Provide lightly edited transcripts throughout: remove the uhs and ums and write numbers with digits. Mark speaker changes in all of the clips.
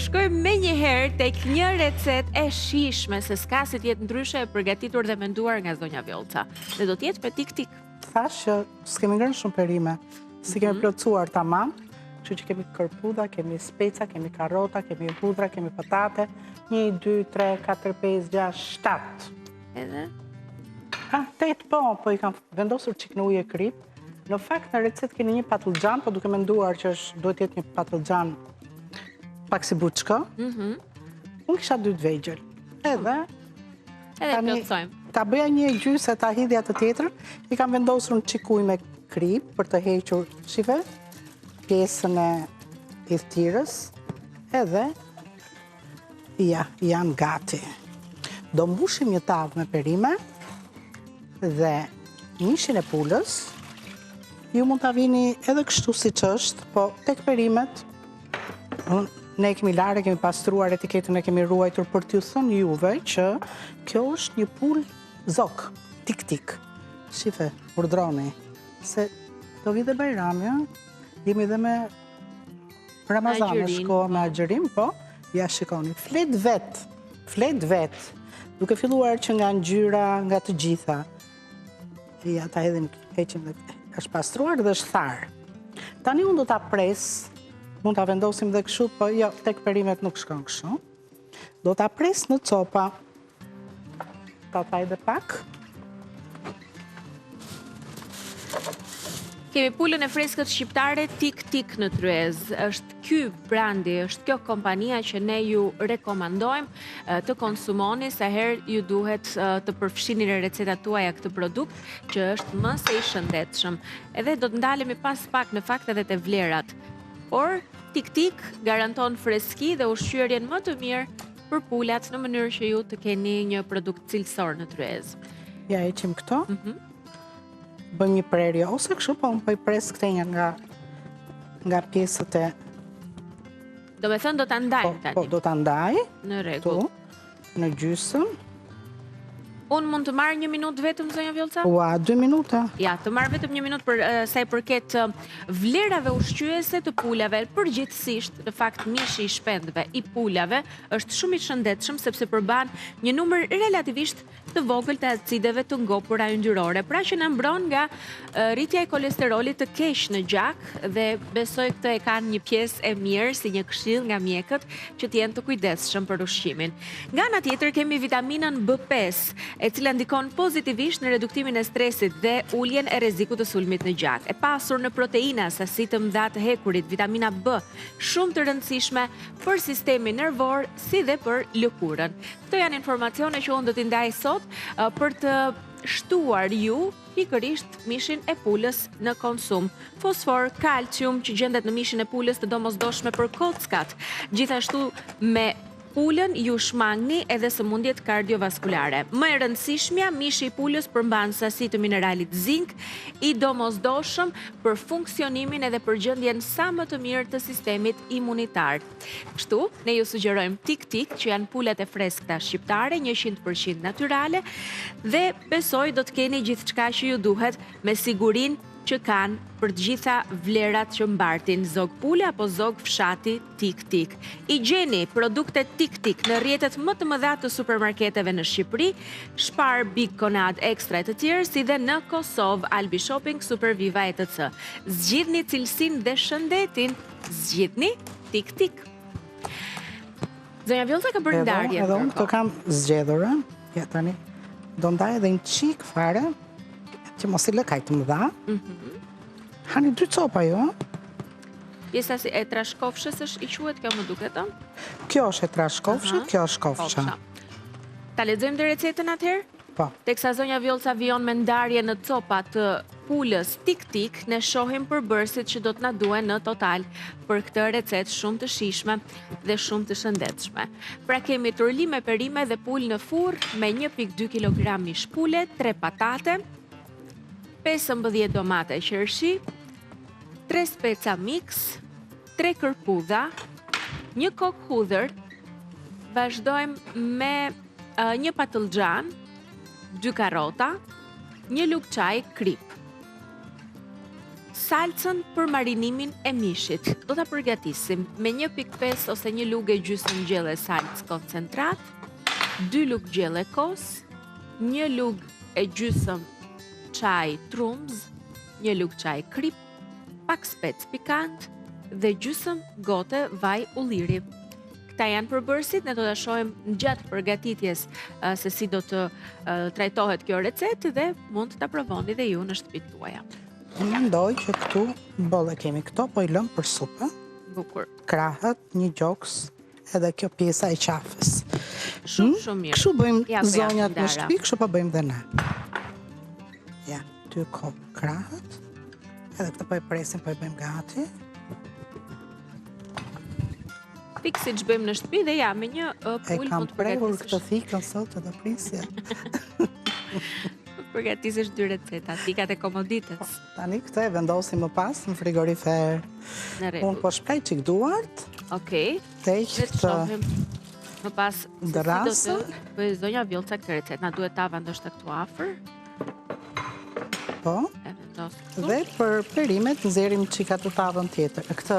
Speaker 1: shkojmë me njëherë tek një recet e shijshme, se s'ka si t'jetë ndryshe e përgatitur dhe menduar nga zonja Vjolca. Dhe do t'jetë me tik-tik.
Speaker 2: Thash që s'kemi ngrënë shumë perime, si kemi plotësuar tamam, kështu që kemi kërpudha, kemi speca, kemi karrota, kemi hudhra, kemi patate, 1, 2, 3, 4, 5, 6, 7.
Speaker 1: Edhe?
Speaker 2: 8 po i kam vendosur qik në ujë e krip. Në fakt në recet keni një patlıgjan, po duke menduar që duhet jetë një patlıgjan pak si buçka. Unë kisha 2 vegjël. Edhe
Speaker 1: plotësojmë.
Speaker 2: Ta bëja një gjysë e ta hidhja të tjetër, i kam vendosur në qik ujë me krip për të hequr, shive, pjesën e thithtirës, edhe janë gati. Do mbushim një tavë me perime dhe mishin e pulës. Ju mund të vini edhe kështu si që është, po tek perimet, ne kemi larë, kemi pastruar etiketën e kemi ruajtur për t'ju thënë juve që kjo është një pull zok, tik-tik. Shife, urdroni, se do vide Bajrami, jemi dhe me Ramazan, shko me agjerim, po, ja shikoni, flet vet, duke filluar që nga ngjyra, nga të gjitha, ja ta hedhim, heqim dhe është pastruar dhe është tharë. Tani unë do t'a pres, mund t'a vendosim dhe kështu, po jo, tek perimet nuk shkon kështu. Do t'a pres në copa, ta taj dhe pak.
Speaker 1: Kemi pulën e freskët shqiptare tik-tik në Tryez. Është ky brandi, është kjo kompania që ne ju rekomandojmë të konsumoni sa herë ju duhet të përfshini në recetat tuaja këtë produkt, që është më së i shëndetshëm. Edhe do të ndalemi pas pak në fakt edhe te vlerat. Por tik-tik garanton freski dhe ushqyerjen më të mirë për pulat në mënyrë që ju të keni një produkt cilësor në Tryez.
Speaker 2: Ja heqim këto. Bëjmë një prerje, ose kështu, po unë po i pres këte nga pjesët e...
Speaker 1: Do me thënë do të ndajmë tani?
Speaker 2: Po, do të ndaj.
Speaker 1: Në rregull.
Speaker 2: Në gjysëm.
Speaker 1: Unë mund të marrë 1 minutë vetëm, zonja Vjolca?
Speaker 2: Ua, 2 minuta.
Speaker 1: Ja, të marrë vetëm 1 minutë për sa i përket vlerave ushqyese të pulave, përgjithsisht, në fakt mishi i shpendëve i pulave është shumë i shëndetshëm sepse përban një numër relativisht të vogël të acideve të ngopura yndyrore, pra që na mbron nga rritja e kolesterolit të keq në gjak dhe besoj këtë e kanë një pjesë e mirë si një këshill nga mjekët që të jenë të kujdesshëm për ushqimin. Nga ana tjetër kemi vitaminën B5, e cila ndikon pozitivisht në reduktimin e stresit dhe uljen e rrezikut të sulmit në gjak. E pasur në proteina, sasi të mëdha të hekurit, vitamina B, shumë të rëndësishme për sistemin nervor si dhe për lëkurën. Këto janë informacione që unë do t'i ndaj sot për të shtuar ju pikërisht mishin e pulës në konsum. Fosfor, kalcium që gjendet në mishin e pulës të domosdoshme për kockat. Gjithashtu me pulën ju shmangni edhe sëmundjet kardiovaskulare. Më e rëndësishmja, mishi i pulës përmban sasi të mineralit zink, i domosdoshëm për funksionimin edhe për gjendjen sa më të mirë të sistemit imunitar. Kështu, ne ju sugjerojmë tik-tik, që janë pulet e freskëta shqiptare, 100% natyrale, dhe besoj do të keni gjithçka që ju duhet me sigurin që kanë për të gjitha vlerat që mbartin zog pule apo zog fshati tik-tik. I gjeni produktet tik-tik në rrjetet më të mëdha të supermarketeve në Shqipëri, Spar, Big Conad, Extra e të tjerë, si dhe në Kosovë, Albi Shopping, Superviva etc. Zgjidhni cilësinë dhe shëndetin, zgjidhni tik-tik. Zonja Vjolca ka bërë ndarje.
Speaker 2: Edhe unë këto kam zgjedhur, ja tani, do ndaj edhe një qik fare, që mos i lëkaj të mëdha. Hani 2 copa jo.
Speaker 1: Pjesa e trashkofshës është i quhet kjo më duket, ëh?
Speaker 2: Kjo është e trashkofshët, kjo është kofsha.
Speaker 1: Ta lexojmë dhe recetën atëherë?
Speaker 2: Po.
Speaker 1: Teksa zonja Vjolca vijon me ndarje në copa të pulës tik-tik, ne shohim përbërësit që do të na duhen në total për këtë recetë shumë të shijshme dhe shumë të shëndetshme. Pra kemi turli me perime dhe pulë në furr me 1.2 kg mish pule, 3 patate, 15 domate qershi, 3 speca mix, 3 kërpudha, 1 kokë hudhër, vazhdojmë me 1 patlıgjan, 2 karrota, 1 lugë çaj krip. salcën për marinimin e mishit. Do ta përgatisim me 1.5 ose 1 lugë e gjysmë gjelle salcë koncentrat, 2 lugë gjelle kos, 1 lugë e gjysmë çaj trumz, 1 lugë çaj krip, pak spec pikant dhe gjysmë gote vaj ulliri. Këta janë përbërësit, ne do të shohim në gjatë përgatitjes se si do të trajtohet kjo recetë dhe mund të ta provoni dhe ju në shtëpitë tuaja.
Speaker 2: Unë mendoj që këtu bolle kemi këto, po i lëm për supë.
Speaker 1: Bukur.
Speaker 2: Krahët, një gjoks, edhe kjo pjesa e qafës.
Speaker 1: Shumë mirë.
Speaker 2: Kështu bëjmë
Speaker 1: Ja,
Speaker 2: zonjat në
Speaker 1: Dara.
Speaker 2: shtëpi, kështu po bëjmë dhe ne. Ja, 2 kopë krahët. Edhe këtë po e presim, po e bëjmë gati.
Speaker 1: Pikë si që bëjmë në shtëpi dhe ja, me një
Speaker 2: E
Speaker 1: pull
Speaker 2: kam
Speaker 1: mund të
Speaker 2: prehur
Speaker 1: përgatisesh.
Speaker 2: këtë thikën sot edhe prisja.
Speaker 1: Përgatisesh 2 receta, tikat e komoditës.
Speaker 2: Tani këtë e vendosim më pas në frigorifer.
Speaker 1: Në
Speaker 2: Unë
Speaker 1: rregull.
Speaker 2: po shprej qik duart,
Speaker 1: Okej.
Speaker 2: te
Speaker 1: Ne të
Speaker 2: këtë
Speaker 1: shohim më pas se si do
Speaker 2: Dërasën.
Speaker 1: të bëjë zonja Vjollca këtë recetë. Na duhet tava ndoshta këtu afër.
Speaker 2: po,
Speaker 1: E vendos këtu.
Speaker 2: dhe për perimet nxjerrim qika të tavën tjetër, këtë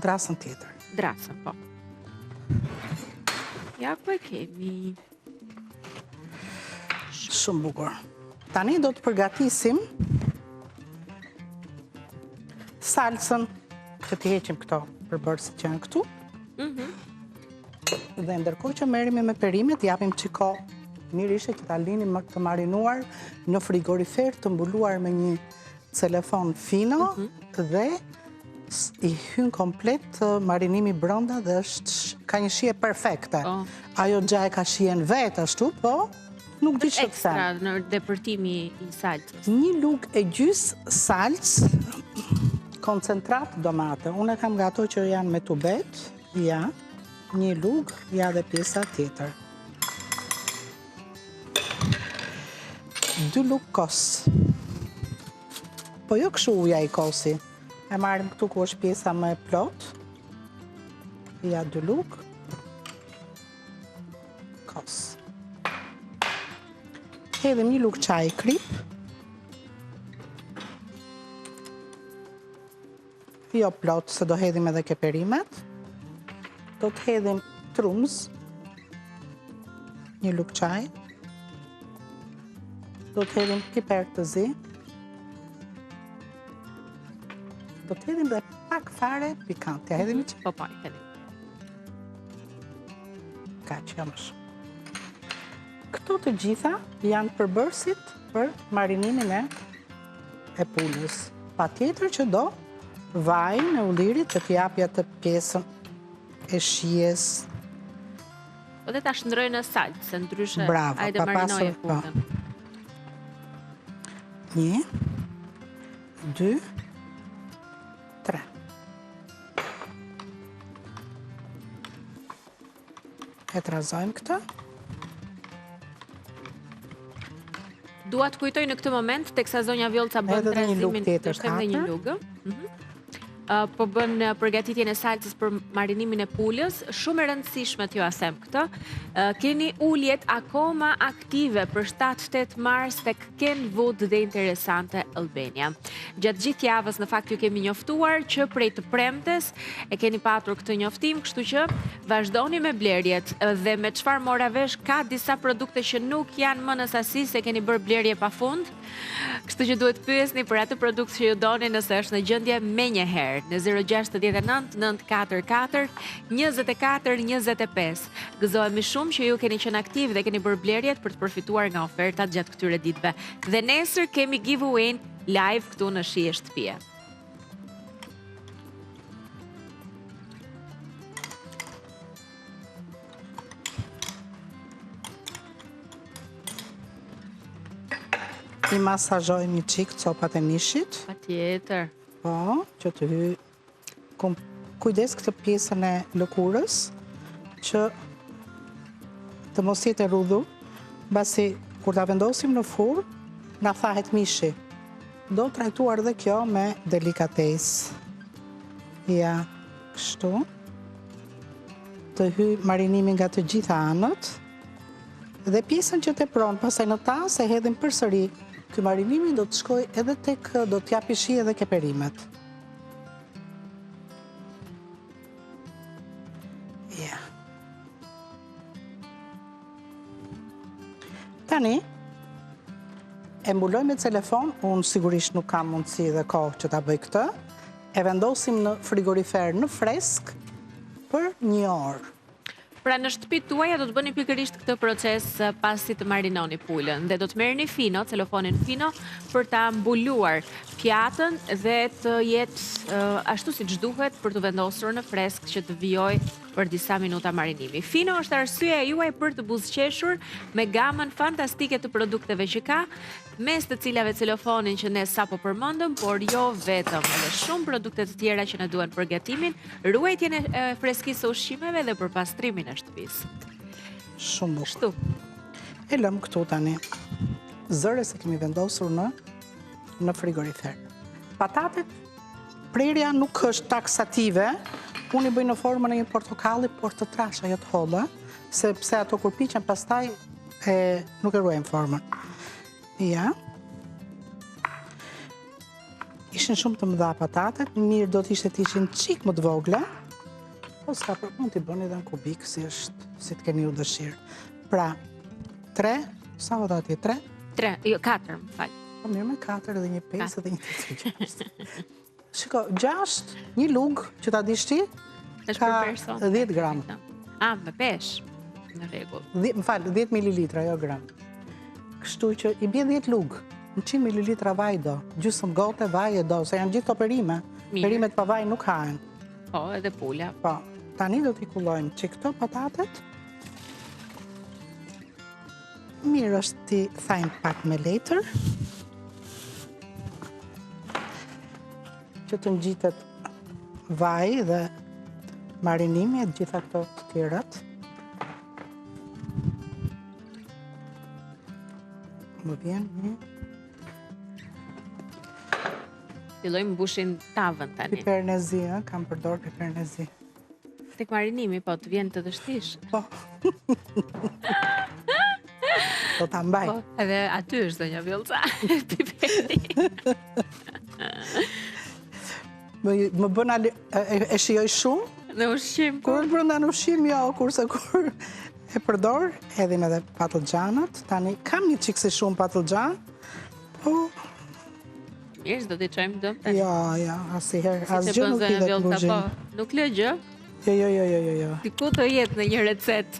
Speaker 2: drasën tjetër.
Speaker 1: Drasën, po. Ja ku e kemi.
Speaker 2: Shumë bukur. Tani do të përgatisim salsën, që t'i heqim këto përbërësit që janë këtu. Dhe ndërkohë që merremi me perimet, japim qiko mirë ishe që ta linim të marinuar në frigorifer të mbuluar me një celefon fino dhe i hyn komplet marinimi brenda dhe ka një shije perfekte.
Speaker 1: Oh.
Speaker 2: Ajo gja e ka shijen vetë ashtu, po nuk di që të
Speaker 1: Ekstra
Speaker 2: them.
Speaker 1: në depërtimi i salcës.
Speaker 2: Një lugë e gjys salcë, koncentrat domate. Unë e kam nga ato që janë me tubet, ja, një lugë, ja dhe pjesa tjetër. 2 lugë kos. Po jo kështu uja i kosi. E marrim këtu ku është pjesa më e plot. Ja 2 lugë. Kos. Hedhim një lugë çaj krip. Jo plot, se do hedhim edhe ke perimet. Do të hedhim trumz. Një lugë çaj. Do të hedhim piper të zi. Do të hedhim dhe pak fare pikant. Ja hedhim që
Speaker 1: Po, i keni.
Speaker 2: ka që jam shumë. Këto të gjitha janë përbërësit për marinimin e pulës. Pa tjetër që do vajin e ullirit të t'japja të pjesën e shijes.
Speaker 1: Po dhe ta shndroj në salcë, se ndryshe
Speaker 2: Bravo,
Speaker 1: ajde
Speaker 2: pa
Speaker 1: marinoje
Speaker 2: pasur, po.
Speaker 1: pulën.
Speaker 2: 1, 2, 3. E të razojmë këta.
Speaker 1: Dua të kujtoj në këtë moment, teksa zonja Vjollca bën
Speaker 2: Edhe dhe një lugë
Speaker 1: tranzimin,
Speaker 2: tjetër,
Speaker 1: do shtem dhe një
Speaker 2: katër.
Speaker 1: lugë. Po bën përgatitjen e salcës për marinimin e pulës, shumë e rëndësishme t'ju asem këtë. Keni uljet akoma aktive për 7-8 mars tek Kenwood dhe Interesante Albania. Gjatë gjithë javës në fakt ju kemi njoftuar që prej të premtes e keni patur këtë njoftim, kështu që vazhdoni me blerjet dhe me çfarë mora vesh ka disa produkte që nuk janë më në sasi se keni bërë blerje pafund. Kështu që duhet pyesni për atë produkt që ju doni nëse është në gjendje menjëherë në 069 944 24 25. Gëzohemi shumë që ju keni qenë aktiv dhe keni bërë blerjet për të përfituar nga ofertat gjatë këtyre ditëve. Dhe nesër kemi giveaway live këtu në Shije Shtëpie.
Speaker 2: I masazhojmë një qikë copat e mishit.
Speaker 1: Patjetër.
Speaker 2: Po, që të hy... Kujdes këtë pjesën e lëkurës, që të mos jetë e rudhur, basi kur ta vendosim në furrë, na thahet mishi. Do trajtuar dhe kjo me delikatesë. Ja, kështu. Të hy marinimi nga të gjitha anët. Dhe pjesën që tepron, pastaj në tas e hedhim përsëri Ky marinimi do të shkoj edhe do t'japi shi edhe ke perimet. Ja. Tani, e mbuloj me telefon, unë sigurisht nuk kam mundësi dhe kohë që ta bëj këtë, e vendosim në frigorifer në fresk për 1 orë.
Speaker 1: Pra në shtëpitë tuaja do të bëni pikërisht këtë proces pasi të marinoni pulën dhe do të merrni fino, celofonin fino për ta mbuluar pjatën dhe të jetë ashtu siç duhet për të vendosur në fresk që të vijojë për disa minuta marinimi. Fino është arsyeja juaj për të buzëqeshur me gamën fantastike të produkteve që ka, mes të cilave celofonin që ne sapo përmendëm, por jo vetëm, edhe shumë produkte të tjera që na duhen për gatimin, ruajtjen e freskisë së ushqimeve dhe për pastrimin e shtëpisë.
Speaker 2: Shumë bukur.
Speaker 1: Kështu.
Speaker 2: E lëm këtu tani. Zëre se kemi vendosur në frigorifer. Patatet, prerja nuk është taksative. Unë i bëj në formën e një portokalli, por të trasha, jo të holla, sepse ato kur piqen pastaj nuk e ruajnë formën. Ja. Ishin shumë të mëdha patatet, mirë do të ishte të ishin çik më të vogla, po s'ka për mund t'i bëni edhe në kubik, si të keni ju dëshirë. Pra, 3, sa vota atje, 3?
Speaker 1: 3, jo 4, më fal.
Speaker 2: Po mirë me 4 edhe një 5 edhe një 6. Shiko, 6, një lugë që ta dish ti,
Speaker 1: Është për person.
Speaker 2: 10 gram.
Speaker 1: Me pesh. Në rregull.
Speaker 2: Më fal, 10 mililitra, jo gram. Kështu që i bie 10 lugë. Në 100 mililitra vaj do, gjysmë gote vaj e do, se janë gjithë të perime.
Speaker 1: Mirë.
Speaker 2: Perimet pa vaj nuk hahen.
Speaker 1: Po, edhe pula.
Speaker 2: Po, tani do t'i kullojmë që këto patatet. Mirë është t'i thajmë pak me letër. Që të ngjitet vaj dhe marinimi e gjitha këto të tjerat. Më vjen një.
Speaker 1: Fillojmë mbushin tavën tani.
Speaker 2: Piper nezi, kam përdor piper nezi.
Speaker 1: Tek marinimi, po, të vjen të dështish.
Speaker 2: Po. Do ta mbaj.
Speaker 1: Po, edhe aty është zonja Vjollca. Piperi.
Speaker 2: Më bën e shijoj shumë.
Speaker 1: Në ushqim.
Speaker 2: Kur brenda në ushqim, jo, kurse kur e përdor, edhim edhe patlıgjanët. Tani kam një çik se shumë patlıgjan, po
Speaker 1: Mirë, do t'i çojmë dëm tani.
Speaker 2: jo, asnjëherë, asgjë nuk i
Speaker 1: zonja
Speaker 2: dhe
Speaker 1: Vjollca,
Speaker 2: kuzhinë.
Speaker 1: po, nuk lë gjë.
Speaker 2: Jo.
Speaker 1: Diku të jetë në një recetë.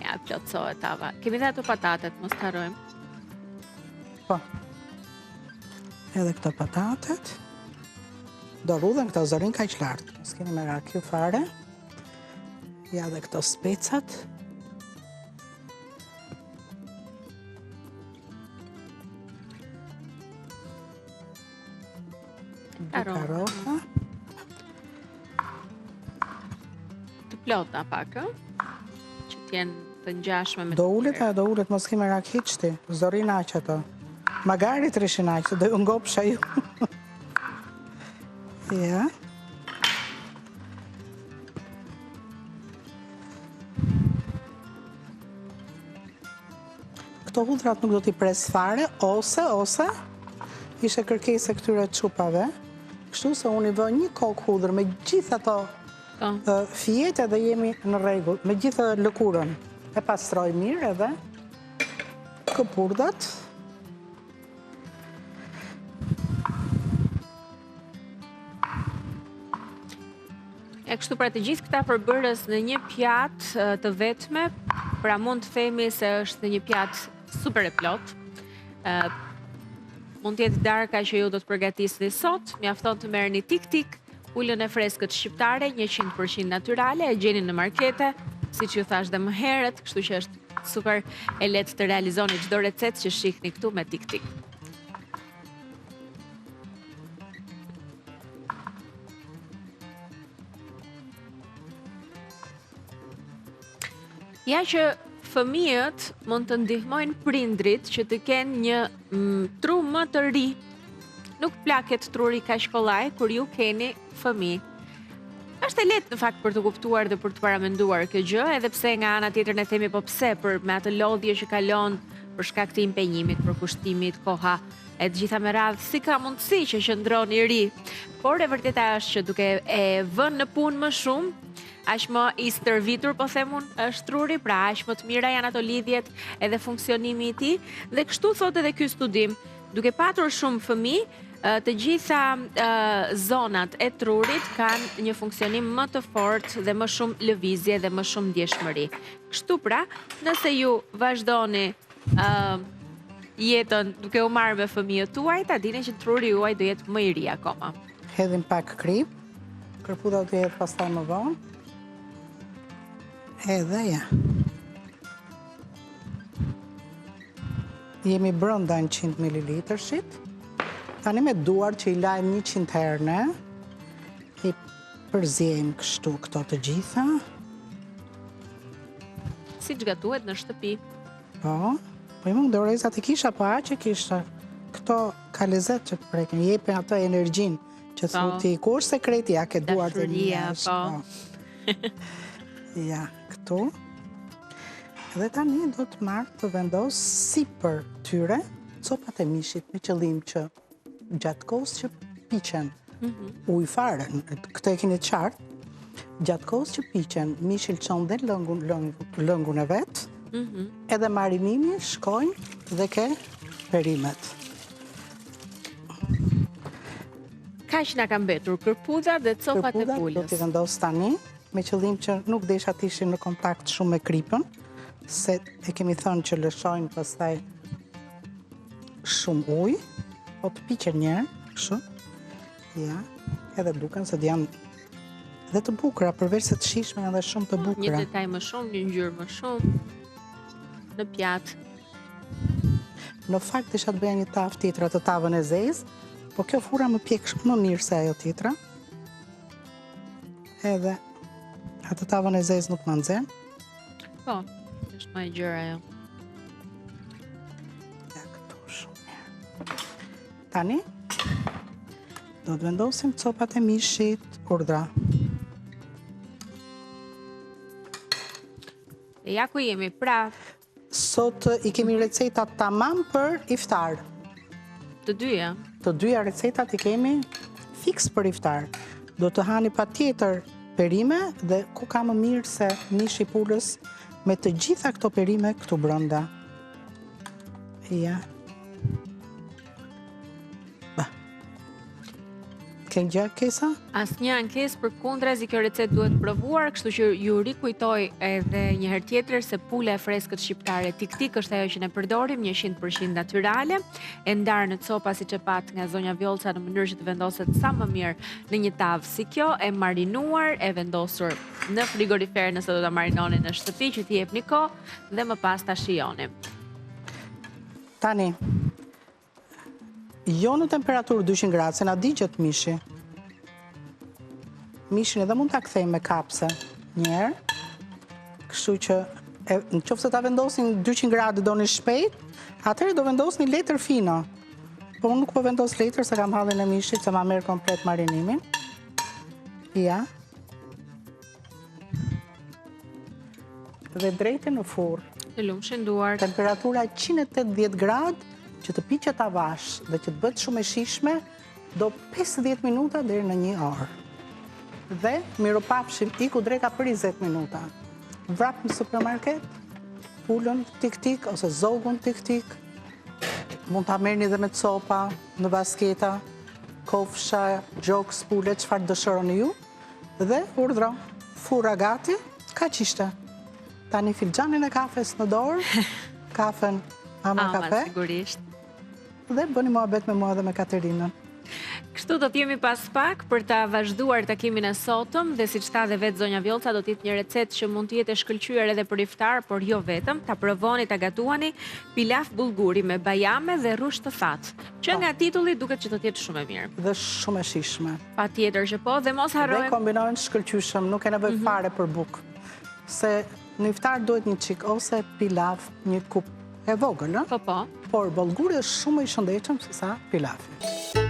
Speaker 1: Ja, plotësohet tava. Kemi dhe ato patatet, mos të harrojmë.
Speaker 2: Po. Edhe këto patatet. Do rrudhen këto zorin kaq lart. Mos keni merak ju fare. Ja dhe këto specat. Karota.
Speaker 1: Të plota pak, që t'jenë të ngjashme me
Speaker 2: Do ulet, mos kemi merak hiç ti. Zorin aq ato. Magari të rishin aq, do ju ngopsha ju. Ja. Këto hudrat nuk do t'i pres fare, ose ishe kërkesë e këtyre çupave, kështu se unë i vë një kokë hudër me gjithë ato fijete dhe jemi në rregull, me gjithë lëkurën. E pastroj mirë edhe këpurdhat.
Speaker 1: E kështu pra të gjithë këta përbërës në një pjatë të vetme, pra mund të themi se është një pjatë super e plot. Mund të jetë darka që ju do të përgatisni sot, mjafton të merrni tik-tik, ulën e freskët shqiptare, 100% natyrale, e gjeni në markete, siç ju thash dhe më herët, kështu që është super e lehtë të realizoni çdo recetë që shihni këtu me tik-tik. Ja që fëmijët mund të ndihmojnë prindrit që të kenë një tru më të ri. Nuk plaket truri kaq kollaj kur ju keni fëmijë. Është e lehtë në fakt për të kuptuar dhe për të paramenduar kjo gjë, edhe pse nga ana tjetër ne themi po pse për me atë lodhje që kalon për shkak të impenjimit, për kushtimit, koha e të gjitha me radhë, si ka mundësi që qëndron i ri. Por e vërteta është që duke e vënë në punë më shumë, aq më i stërvitur, po themun, është truri, pra aq më të mira janë ato lidhjet edhe funksionimi i tij, dhe kështu thotë edhe ky studim, duke patur shumë fëmijë, të gjitha zonat e trurit kanë një funksionim më të fortë dhe më shumë lëvizje dhe më shumë ndjeshmëri. Kështu pra, nëse ju vazhdoni jetën duke u marrë me fëmijët tuaj, ta dini që truri juaj do jetë më i ri akoma.
Speaker 2: Hedhim pak krip, kërputa do jetë pastaj më vonë. Edhe ja. Jemi brenda 100 ml-shit. Tani me duar që i lajmë 100 herë, i përziejmë kështu këto të gjitha.
Speaker 1: Si që gatuhet në shtëpi.
Speaker 2: Po i mund dorezat i kisha, po që kisha. Këto ka lezet që të prekin, jepen ato energjin që thuti, kur sekreti, ja ke duar të njësh. Ja, këtu. Edhe tani do të marrë të vendos si për tyre copat e mishit me qëllim që gjatë kohës që piqen ujë fare, këtë e keni qartë, gjatë kohës që piqen, mishi lçon dhe lëngun e vetë, edhe marinimi shkojnë dhe ke perimet.
Speaker 1: Kaq na ka mbetur kërpudha dhe copat e pulës.
Speaker 2: Do t'i vendos tani, me qëllim që nuk desha t'ishin në kontakt shumë me kripën, se e kemi thënë që lëshojnë pastaj shumë ujë, po të piqen njerë, kështu, ja, edhe duken se janë dhe të bukura, përveç se të shishme edhe shumë të bukura.
Speaker 1: Një detaj më shumë, një ngjyrë më shumë, në pjatë.
Speaker 2: Në fakt isha të bëja një tavë tjetra të tavën e zezë, po kjo fura më pjek shumë më mirë se ajo tjetra. Edhe atë tavën e zezë nuk më nxen.
Speaker 1: Po, është më e gjerë ajo.
Speaker 2: Tani, do të vendosim copat e mishit, urdhra.
Speaker 1: E ja ku jemi, pra.
Speaker 2: Sot i kemi recetat tamam për iftar.
Speaker 1: Të dyja?
Speaker 2: Të dyja recetat i kemi fix për iftar. Do të hani pa tjetër perime dhe ku ka më mirë se mishi pulës me të gjitha këto perime këtu brenda. Ja. Ke gjë kesa?
Speaker 1: Asnjë ankesë, përkundrazi kjo recetë duhet provuar, kështu që ju rikujtoj edhe një herë tjetër se pula e freskët shqiptare tik-tik është ajo që ne përdorim, 100% natyrale, e ndarë në copa siç e pat nga zonja Vjollca në mënyrë që të vendoset sa më mirë në një tavë si kjo, e marinuar, e vendosur në frigorifer nëse do ta marinoni në shtëpi që t'i jepni kohë dhe më pas ta shijoni.
Speaker 2: Tani, jo në temperaturë 200 gradë, se na digjet mishi. Mishin edhe mund ta kthejmë me kapse njerë. Kështu që në qoftë se ta vendosin 200 gradë doni shpejt, atëherë do vendosni letër fino. Po unë nuk po vendos letër se kam hallin e mishit, se ma merr komplet marinimin. Ja. Dhe drejtë në furrë.
Speaker 1: Të lumshin duart.
Speaker 2: Temperatura 180 gradë, që të piqet avash dhe që të bëhet shumë e shishme, do 50 minuta deri në 1 orë. Dhe miropafshim iku dreka për 20 minuta. Vrap në supermarket, pulën tik-tik ose zogun tik-tik. Mund ta merrni edhe me copa, në basketa, kofsha, gjoks, pule, çfarë dëshironi ju. Dhe urdhro, furra gati, kaq ishte. Tani filxhanin e kafes në dorë, kafen ama kafe.
Speaker 1: Sigurisht.
Speaker 2: Dhe bëni muhabet me mua dhe me Katerinën.
Speaker 1: Kështu do t'jemi pas pak për ta vazhduar takimin e sotëm dhe siç tha dhe vetë zonja Vjollca, do t'jetë një recetë që mund të jetë e shkëlqyer edhe për iftar, por jo vetëm, ta provoni, ta gatuani pilaf bullguri me bajame dhe rrush të thatë, që nga titulli duket që do të jetë shumë e mirë.
Speaker 2: Dhe shumë e shishme.
Speaker 1: Patjetër që po, dhe mos harrojmë.
Speaker 2: Dhe kombinohen shkëlqyshëm, nuk e nevojë fare për bukë. Se në iftar duhet një çik ose pilaf, një kup e vogël, ëh?
Speaker 1: Po.
Speaker 2: Por bullguri është shumë i shëndetshëm se sa pilafi.